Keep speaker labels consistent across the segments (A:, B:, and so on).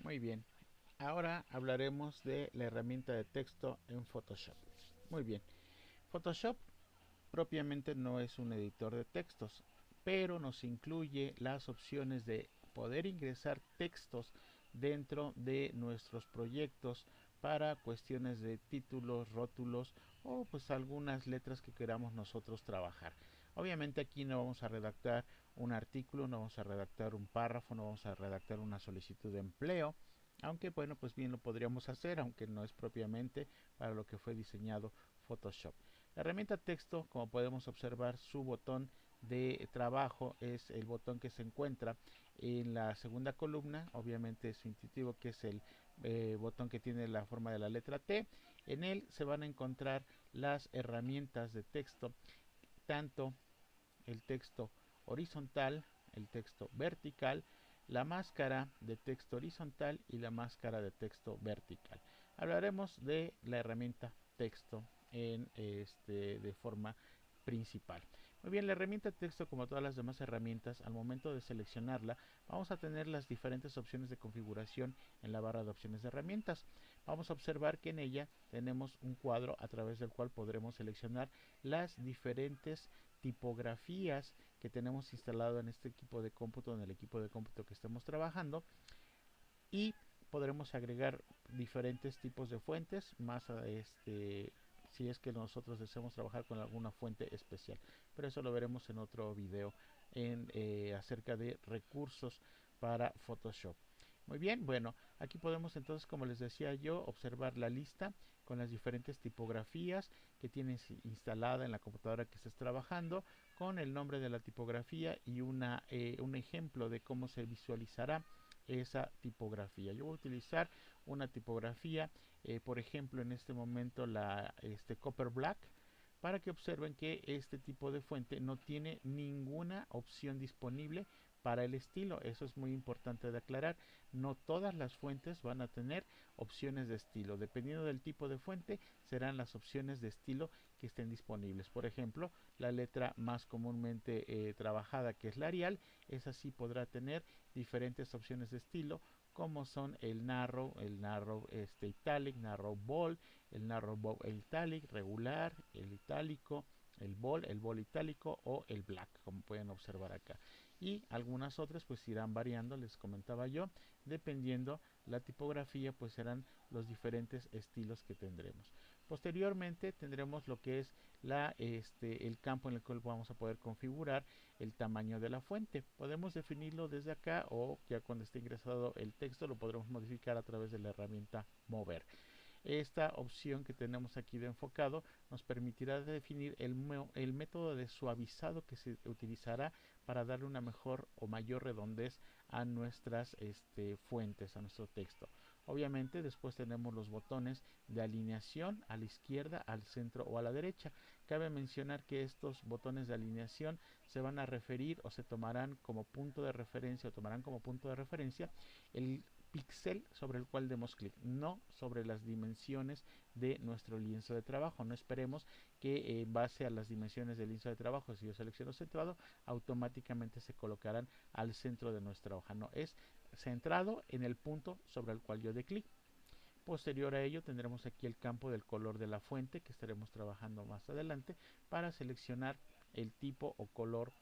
A: Muy bien. Ahora hablaremos de la herramienta de texto en Photoshop. Muy bien. Photoshop propiamente no es un editor de textos, pero nos incluye las opciones de poder ingresar textos dentro de nuestros proyectos para cuestiones de títulos, rótulos o pues algunas letras que queramos nosotros trabajar. Obviamente aquí no vamos a redactar un artículo, no vamos a redactar un párrafo, no vamos a redactar una solicitud de empleo, aunque bueno, pues bien lo podríamos hacer, aunque no es propiamente para lo que fue diseñado Photoshop. La herramienta texto, como podemos observar, su botón de trabajo es el botón que se encuentra en la segunda columna. Obviamente es intuitivo, que es el botón que tiene la forma de la letra T. En él se van a encontrar las herramientas de texto, tanto el texto horizontal, el texto vertical, la máscara de texto horizontal y la máscara de texto vertical. Hablaremos de la herramienta texto de forma principal. Muy bien, la herramienta texto, como todas las demás herramientas, al momento de seleccionarla, vamos a tener las diferentes opciones de configuración en la barra de opciones de herramientas. Vamos a observar que en ella tenemos un cuadro a través del cual podremos seleccionar las diferentes tipografías que tenemos instalado en este equipo de cómputo, en el equipo de cómputo que estemos trabajando, y podremos agregar diferentes tipos de fuentes más si es que nosotros deseamos trabajar con alguna fuente especial, pero eso lo veremos en otro video acerca de recursos para Photoshop. Muy bien, bueno, aquí podemos entonces, como les decía yo, observar la lista con las diferentes tipografías que tienes instalada en la computadora que estés trabajando, con el nombre de la tipografía y un ejemplo de cómo se visualizará esa tipografía. Yo voy a utilizar una tipografía, por ejemplo, en este momento la Copper Black, para que observen que este tipo de fuente no tiene ninguna opción disponible para el estilo. Eso es muy importante de aclarar. No todas las fuentes van a tener opciones de estilo. Dependiendo del tipo de fuente, serán las opciones de estilo que estén disponibles. Por ejemplo, la letra más comúnmente trabajada, que es la Arial, esa sí podrá tener diferentes opciones de estilo, como son el narrow italic, narrow bold, el narrow bold italic, regular, el itálico, el bold itálico o el black, como pueden observar acá. Y algunas otras pues irán variando, les comentaba yo, dependiendo la tipografía, pues serán los diferentes estilos que tendremos. Posteriormente tendremos lo que es el campo en el cual vamos a poder configurar el tamaño de la fuente. Podemos definirlo desde acá, o ya cuando esté ingresado el texto lo podremos modificar a través de la herramienta mover. Esta opción que tenemos aquí de enfocado nos permitirá definir el método de suavizado que se utilizará para darle una mejor o mayor redondez a nuestras fuentes, a nuestro texto. Obviamente después tenemos los botones de alineación a la izquierda, al centro o a la derecha. Cabe mencionar que estos botones de alineación se van a referir o se tomarán como punto de referencia, el píxel sobre el cual demos clic, no sobre las dimensiones de nuestro lienzo de trabajo. No esperemos que en base a las dimensiones del lienzo de trabajo, si yo selecciono centrado, automáticamente se colocarán al centro de nuestra hoja. No, es centrado en el punto sobre el cual yo dé clic. Posterior a ello tendremos aquí el campo del color de la fuente, que estaremos trabajando más adelante, para seleccionar el tipo o color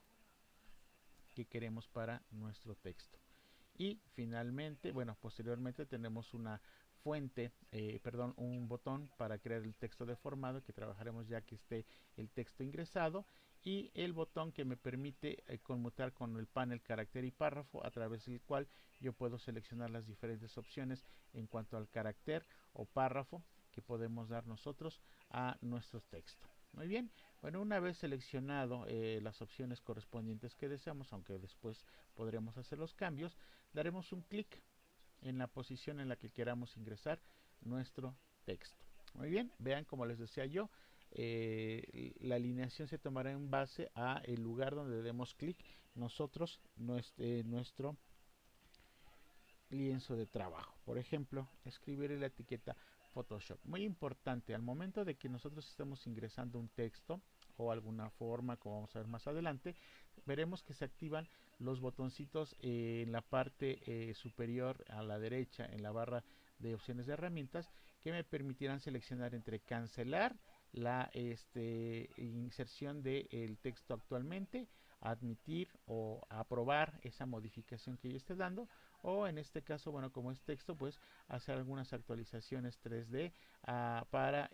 A: que queremos para nuestro texto. Y finalmente, bueno, posteriormente tenemos una un botón para crear el texto deformado, que trabajaremos ya que esté el texto ingresado, y el botón que me permite conmutar con el panel carácter y párrafo, a través del cual yo puedo seleccionar las diferentes opciones en cuanto al carácter o párrafo que podemos dar nosotros a nuestro texto. Muy bien, bueno, una vez seleccionado las opciones correspondientes que deseamos, aunque después podremos hacer los cambios, daremos un clic en la posición en la que queramos ingresar nuestro texto. Muy bien, vean, como les decía yo, la alineación se tomará en base a el lugar donde demos clic nosotros, nuestro lienzo de trabajo. Por ejemplo, escribir la etiqueta Photoshop. Muy importante, al momento de que nosotros estemos ingresando un texto o alguna forma, como vamos a ver más adelante, veremos que se activan los botoncitos en la parte superior a la derecha en la barra de opciones de herramientas, que me permitirán seleccionar entre cancelar la inserción del texto actualmente, admitir o aprobar esa modificación que yo esté dando, o en este caso, bueno, como es texto, pues hacer algunas actualizaciones 3D para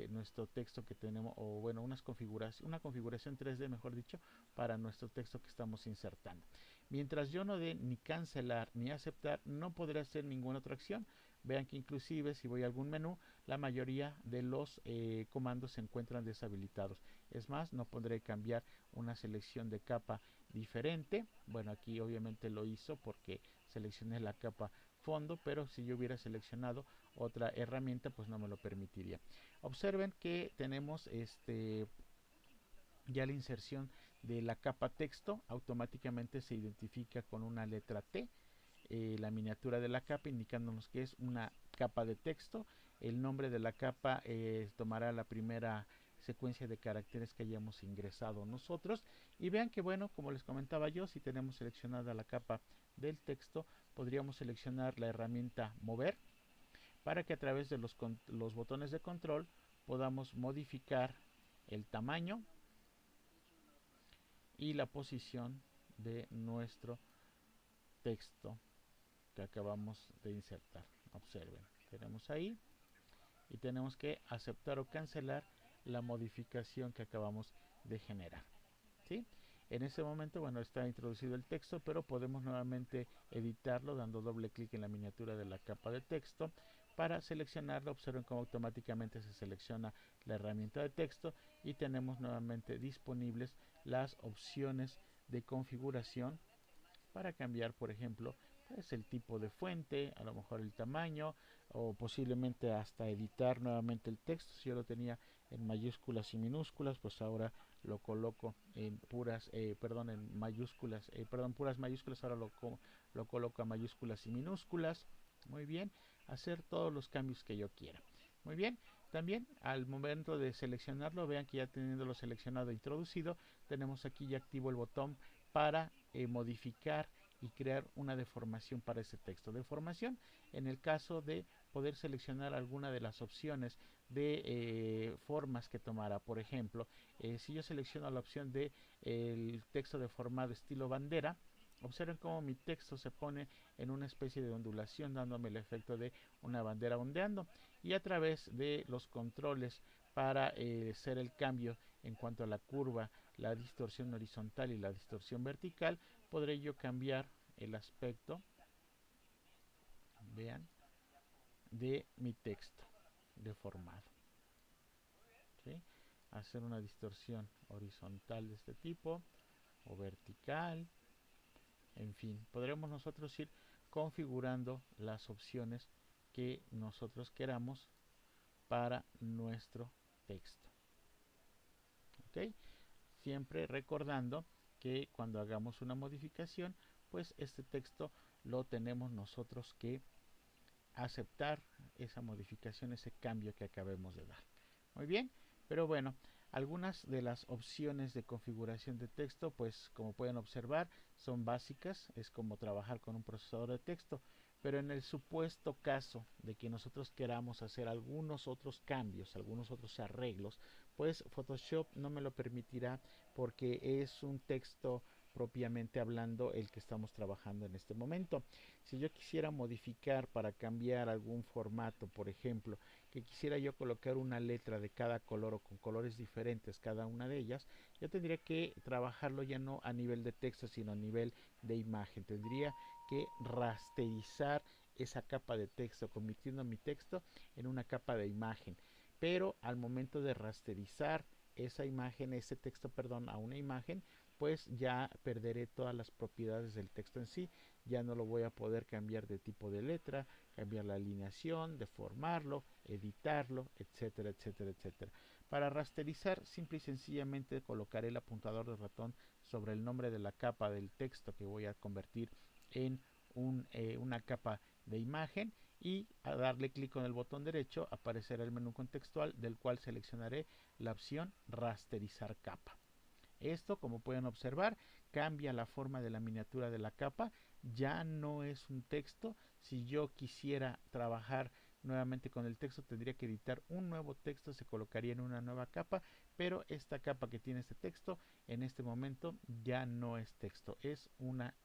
A: nuestro texto que tenemos, o bueno, una configuración 3D, mejor dicho, para nuestro texto que estamos insertando. Mientras yo no dé ni cancelar ni aceptar, no podré hacer ninguna otra acción. Vean que inclusive si voy a algún menú, la mayoría de los comandos se encuentran deshabilitados. Es más, no podré cambiar una selección de capa diferente. Bueno, aquí obviamente lo hizo porque seleccioné la capa fondo, pero si yo hubiera seleccionado otra herramienta, pues no me lo permitiría. Observen que tenemos ya la inserción de la capa texto. Automáticamente se identifica con una letra T la miniatura de la capa, indicándonos que es una capa de texto. El nombre de la capa tomará la primera secuencia de caracteres que hayamos ingresado nosotros, y vean que, bueno, como les comentaba yo, si tenemos seleccionada la capa del texto, podríamos seleccionar la herramienta mover para que a través de los botones de control podamos modificar el tamaño y la posición de nuestro texto que acabamos de insertar. Observen, tenemos ahí y tenemos que aceptar o cancelar la modificación que acabamos de generar, ¿sí? En ese momento, bueno, está introducido el texto, pero podemos nuevamente editarlo dando doble clic en la miniatura de la capa de texto para seleccionarlo. Observen cómo automáticamente se selecciona la herramienta de texto y tenemos nuevamente disponibles las opciones de configuración para cambiar, por ejemplo, pues el tipo de fuente, a lo mejor el tamaño, o posiblemente hasta editar nuevamente el texto. Si yo lo tenía en mayúsculas y minúsculas, pues ahora lo coloco en puras, en mayúsculas, puras mayúsculas, ahora lo coloco a mayúsculas y minúsculas. Muy bien, hacer todos los cambios que yo quiera. Muy bien, también al momento de seleccionarlo, vean que ya teniéndolo seleccionado e introducido, tenemos aquí ya activo el botón para modificar y crear una deformación para ese texto. Deformación en el caso de poder seleccionar alguna de las opciones de formas que tomara. Por ejemplo, si yo selecciono la opción de el texto deformado estilo bandera, observen cómo mi texto se pone en una especie de ondulación, dándome el efecto de una bandera ondeando, y a través de los controles para hacer el cambio en cuanto a la curva, la distorsión horizontal y la distorsión vertical, podré yo cambiar el aspecto, vean, de mi texto deformado, ¿sí? Hacer una distorsión horizontal de este tipo o vertical. En fin, podremos nosotros ir configurando las opciones que nosotros queramos para nuestro texto, ¿ok? Siempre recordando que cuando hagamos una modificación, pues este texto lo tenemos nosotros que aceptar, esa modificación, ese cambio que acabemos de dar. Muy bien, pero bueno, algunas de las opciones de configuración de texto, pues como pueden observar, son básicas. Es como trabajar con un procesador de texto, pero en el supuesto caso de que nosotros queramos hacer algunos otros cambios, algunos otros arreglos, pues Photoshop no me lo permitirá, porque es un texto propiamente hablando el que estamos trabajando en este momento. Si yo quisiera modificar para cambiar algún formato, por ejemplo, que quisiera yo colocar una letra de cada color o con colores diferentes cada una de ellas, yo tendría que trabajarlo ya no a nivel de texto, sino a nivel de imagen. Tendría que rasterizar esa capa de texto, convirtiendo mi texto en una capa de imagen. Pero al momento de rasterizar esa imagen, ese texto, perdón, a una imagen, pues ya perderé todas las propiedades del texto en sí. Ya no lo voy a poder cambiar de tipo de letra, cambiar la alineación, deformarlo, editarlo, etcétera, etcétera, etcétera. Para rasterizar, simple y sencillamente colocaré el apuntador de ratón sobre el nombre de la capa del texto que voy a convertir en una capa de imagen, y a darle clic con el botón derecho aparecerá el menú contextual, del cual seleccionaré la opción rasterizar capa. Esto, como pueden observar, cambia la forma de la miniatura de la capa. Ya no es un texto. Si yo quisiera trabajar nuevamente con el texto, tendría que editar un nuevo texto, se colocaría en una nueva capa, pero esta capa que tiene este texto en este momento ya no es texto, es una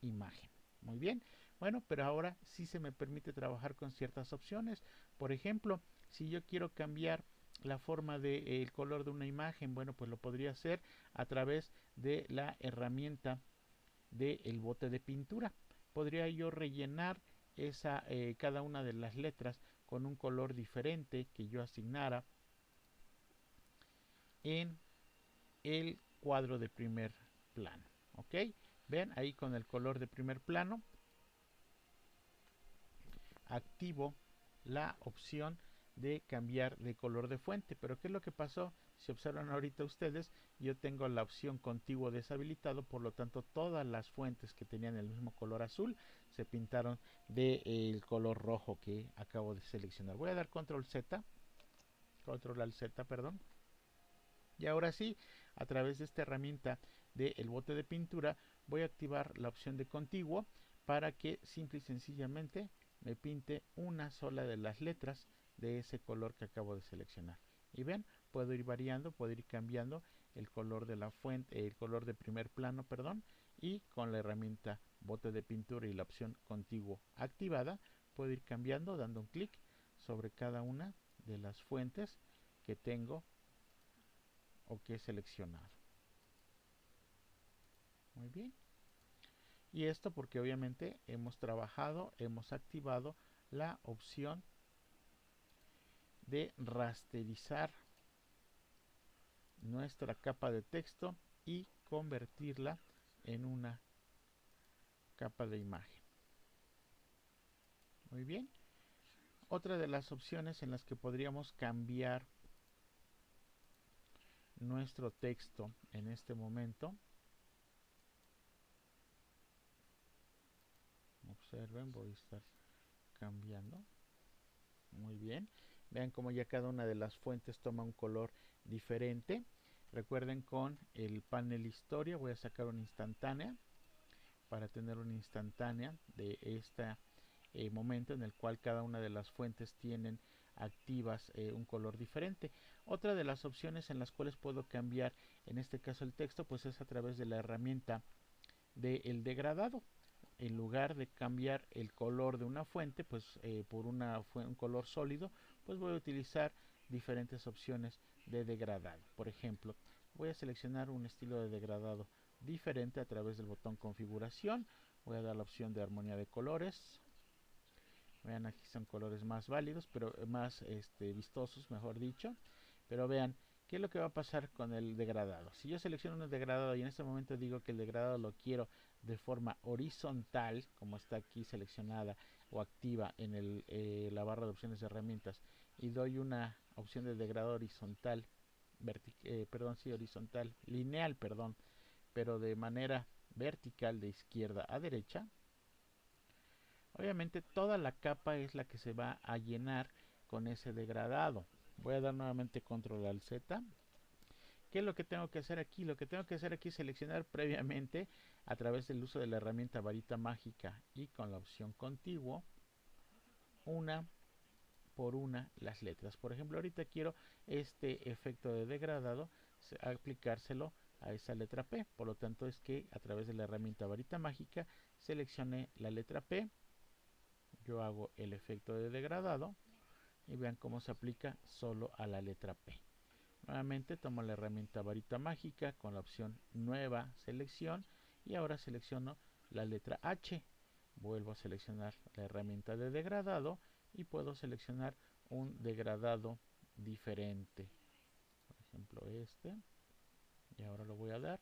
A: imagen. Muy bien, bueno, pero ahora sí se me permite trabajar con ciertas opciones. Por ejemplo, si yo quiero cambiar la forma del color de una imagen, bueno, pues lo podría hacer a través de la herramienta del bote de pintura. Podría yo rellenar cada una de las letras con un color diferente que yo asignara en el cuadro de primer plano. ¿Ok? Vean ahí con el color de primer plano activo la opción de cambiar de color de fuente. Pero ¿qué es lo que pasó? Si observan ahorita ustedes, yo tengo la opción contiguo deshabilitado, por lo tanto todas las fuentes que tenían el mismo color azul se pintaron del color rojo que acabo de seleccionar. Voy a dar control Z, control al Z, perdón. Y ahora sí, a través de esta herramienta del bote de pintura, voy a activar la opción de contiguo para que simple y sencillamente me pinte una sola de las letras de ese color que acabo de seleccionar. Y ven, puedo ir variando, puedo ir cambiando el color de la fuente, el color de primer plano, perdón, y con la herramienta bote de pintura y la opción contiguo activada, puedo ir cambiando dando un clic sobre cada una de las fuentes que tengo o que he seleccionado. Muy bien. Y esto porque obviamente hemos trabajado, hemos activado la opción de rasterizar nuestra capa de texto y convertirla en una capa de imagen. Muy bien. Otra de las opciones en las que podríamos cambiar nuestro texto en este momento, observen, voy a estar cambiando. Muy bien. Vean cómo ya cada una de las fuentes toma un color diferente. Recuerden, con el panel historia voy a sacar una instantánea para tener una instantánea de este momento en el cual cada una de las fuentes tienen activas un color diferente. Otra de las opciones en las cuales puedo cambiar en este caso el texto, pues es a través de la herramienta del degradado. En lugar de cambiar el color de una fuente pues por un color sólido, pues voy a utilizar diferentes opciones de degradado. Por ejemplo, voy a seleccionar un estilo de degradado diferente a través del botón configuración. Voy a dar la opción de armonía de colores. Vean, aquí son colores más válidos, pero más vistosos, mejor dicho. Pero vean, ¿qué es lo que va a pasar con el degradado? Si yo selecciono un degradado y en este momento digo que el degradado lo quiero de forma horizontal, como está aquí seleccionada o activa en la barra de opciones de herramientas, y doy una opción de degradado horizontal, horizontal, lineal, perdón, pero de manera vertical de izquierda a derecha, obviamente toda la capa es la que se va a llenar con ese degradado. Voy a dar nuevamente control al Z. ¿Qué es lo que tengo que hacer aquí? Lo que tengo que hacer aquí es seleccionar previamente a través del uso de la herramienta varita mágica y con la opción contiguo una por una las letras. Por ejemplo, ahorita quiero este efecto de degradado aplicárselo a esa letra P. Por lo tanto es que a través de la herramienta varita mágica seleccioné la letra P. Yo hago el efecto de degradado y vean cómo se aplica solo a la letra P. Nuevamente tomo la herramienta varita mágica con la opción nueva selección y ahora selecciono la letra H. Vuelvo a seleccionar la herramienta de degradado y puedo seleccionar un degradado diferente. Por ejemplo este. Y ahora lo voy a dar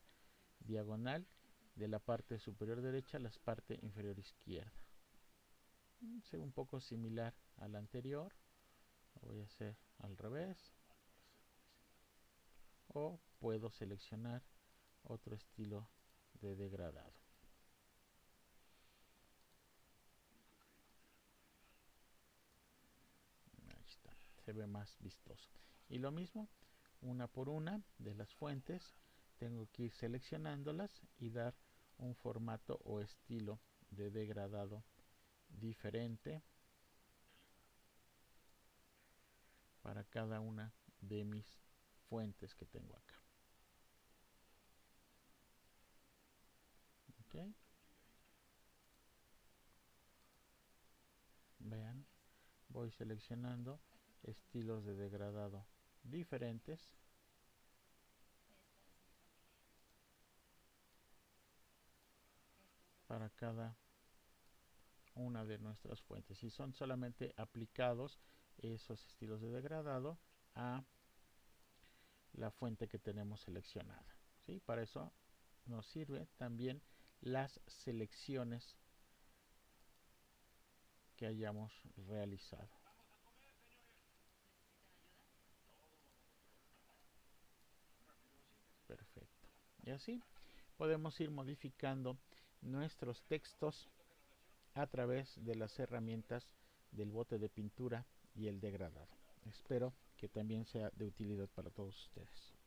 A: diagonal de la parte superior derecha a la parte inferior izquierda. Es un poco similar al anterior. Lo voy a hacer al revés. O puedo seleccionar otro estilo de degradado. se ve más vistoso. Y lo mismo, una por una de las fuentes, tengo que ir seleccionándolas y dar un formato o estilo de degradado diferente para cada una de mis fuentes que tengo acá. ¿Okay? Vean, voy seleccionando estilos de degradado diferentes para cada una de nuestras fuentes y son solamente aplicados esos estilos de degradado a la fuente que tenemos seleccionada, ¿sí? Para eso nos sirve también las selecciones que hayamos realizado. Perfecto. Y así podemos ir modificando nuestros textos a través de las herramientas del bote de pintura y el degradado. Espero que también sea de utilidad para todos ustedes.